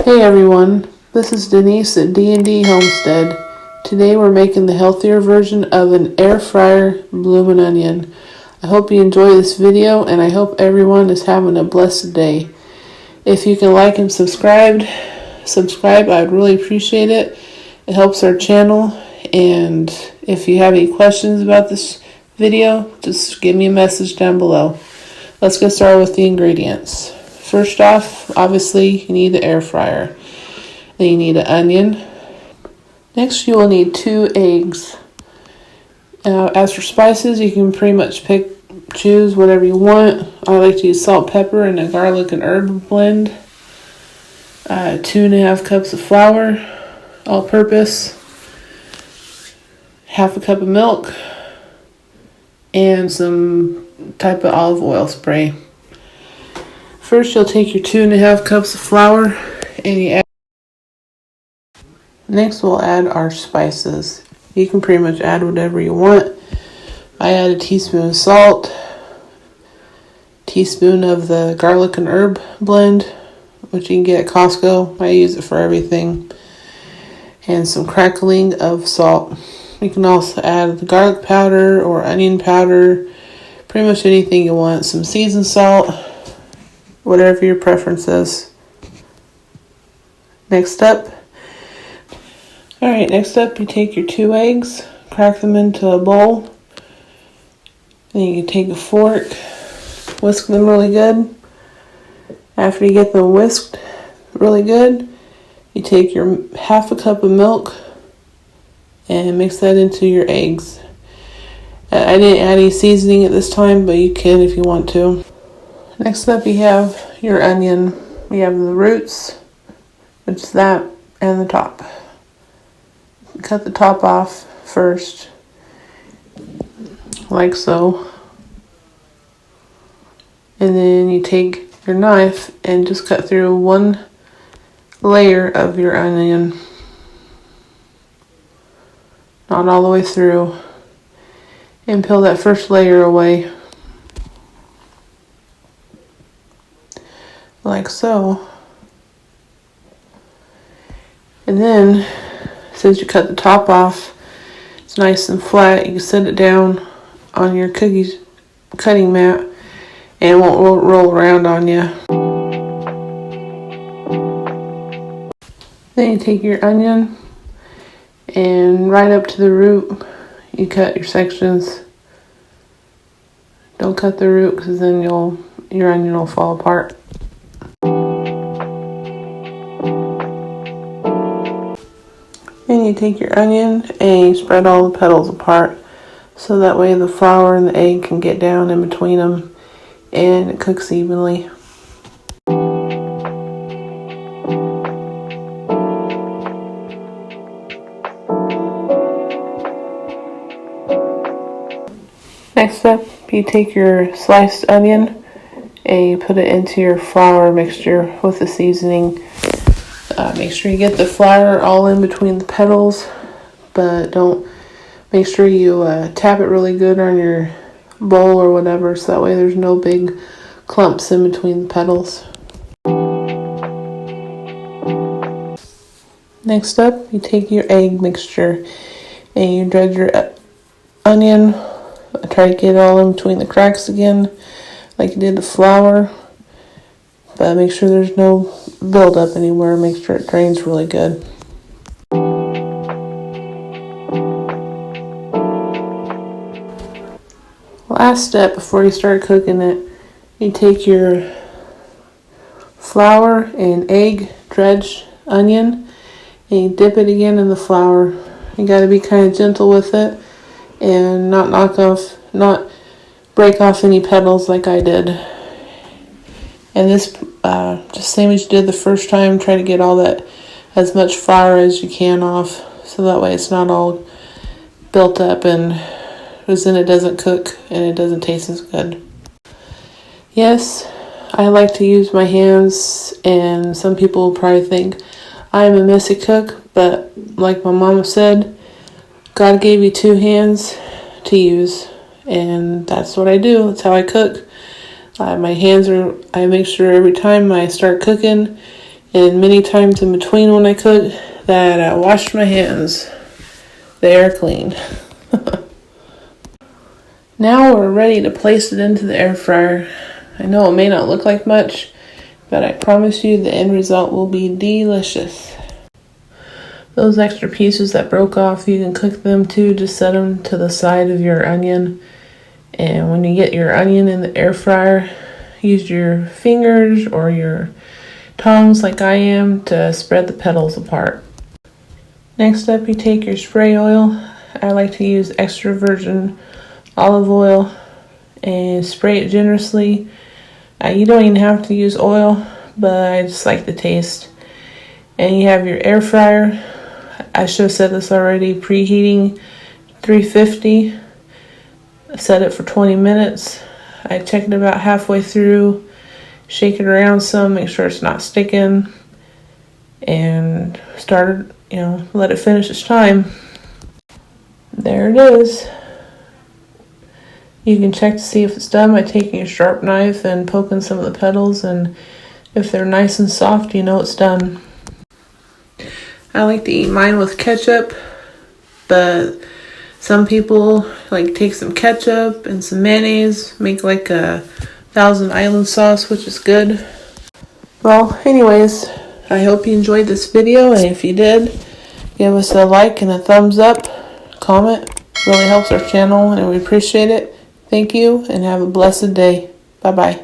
Hey everyone, this is Denise at D&D Homestead. Today we're making the healthier version of an air fryer bloomin' onion. I hope you enjoy this video and I hope everyone is having a blessed day. If you can like and subscribe, I'd really appreciate it. It helps our channel, and if you have any questions about this video, just give me a message down below. Let's get started with the ingredients. First off, obviously, you need the air fryer. Then you need an onion. Next, you will need 2 eggs. As for spices, you can pretty much choose whatever you want. I like to use salt, pepper, and a garlic and herb blend. 2.5 cups of flour, all-purpose. Half a cup of milk, and some type of olive oil spray. First, you'll take your 2.5 cups of flour and you add. Next, we'll add our spices. You can pretty much add whatever you want. I add a teaspoon of salt, teaspoon of the garlic and herb blend, which you can get at Costco. I use it for everything. And some crackling of salt. You can also add the garlic powder or onion powder, pretty much anything you want. Some seasoned salt, whatever your preference is. Next up, you take your 2 eggs, crack them into a bowl. Then you can take a fork, whisk them really good. After you get them whisked really good, you take your half a cup of milk and mix that into your eggs. I didn't add any seasoning at this time, but you can if you want to. Next up, you have your onion. You have the roots, which is that, and the top. Cut the top off first, like so. And then you take your knife and just cut through 1 layer of your onion. Not all the way through. And peel that first layer away. Like so. And then, since you cut the top off, it's nice and flat. You can set it down on your cutting mat and it won't roll around on you. Then you take your onion and right up to the root, you cut your sections. Don't cut the root because then your onion will fall apart. Then you take your onion and you spread all the petals apart so that way the flour and the egg can get down in between them and it cooks evenly. Next up, you take your sliced onion and you put it into your flour mixture with the seasoning. Make sure you get the flour all in between the petals, but make sure you tap it really good on your bowl or whatever, so that way there's no big clumps in between the petals. Next up, you take your egg mixture and you dredge your onion. Try to get it all in between the cracks again, like you did the flour. But make sure there's no buildup anywhere. Make sure it drains really good. Last step before you start cooking it, you take your flour and egg dredged onion and you dip it again in the flour. You got to be kind of gentle with it and not break off any petals like I did. And this, just same as you did the first time, try to get all that, as much flour as you can off, so that way it's not all built up and because then it doesn't cook and it doesn't taste as good. Yes, I like to use my hands, and some people will probably think I'm a messy cook, but like my mama said, God gave you 2 hands to use, and that's what I do. That's how I cook. I make sure every time I start cooking, and many times in between when I cook that I wash my hands. They are clean. Now we're ready to place it into the air fryer. I know it may not look like much, but I promise you the end result will be delicious. Those extra pieces that broke off, you can cook them too. Just set them to the side of your onion. And when you get your onion in the air fryer, use your fingers or your tongs like I am to spread the petals apart. Next up, you take your spray oil. I like to use extra virgin olive oil and spray it generously. You don't even have to use oil, but I just like the taste. And you have your air fryer. I should have said this already. Preheating 350. Set it for 20 minutes. I check it about halfway through. Shake it around some, make sure it's not sticking. And let it finish its time. There it is. You can check to see if it's done by taking a sharp knife and poking some of the petals, and if they're nice and soft, you know it's done. I like to eat mine with ketchup, but some people like take some ketchup and some mayonnaise, make like a Thousand Island sauce, which is good. Well, anyways, I hope you enjoyed this video, and if you did, give us a like and a thumbs up. Comment really helps our channel, and we appreciate it. Thank you, and have a blessed day. Bye-bye.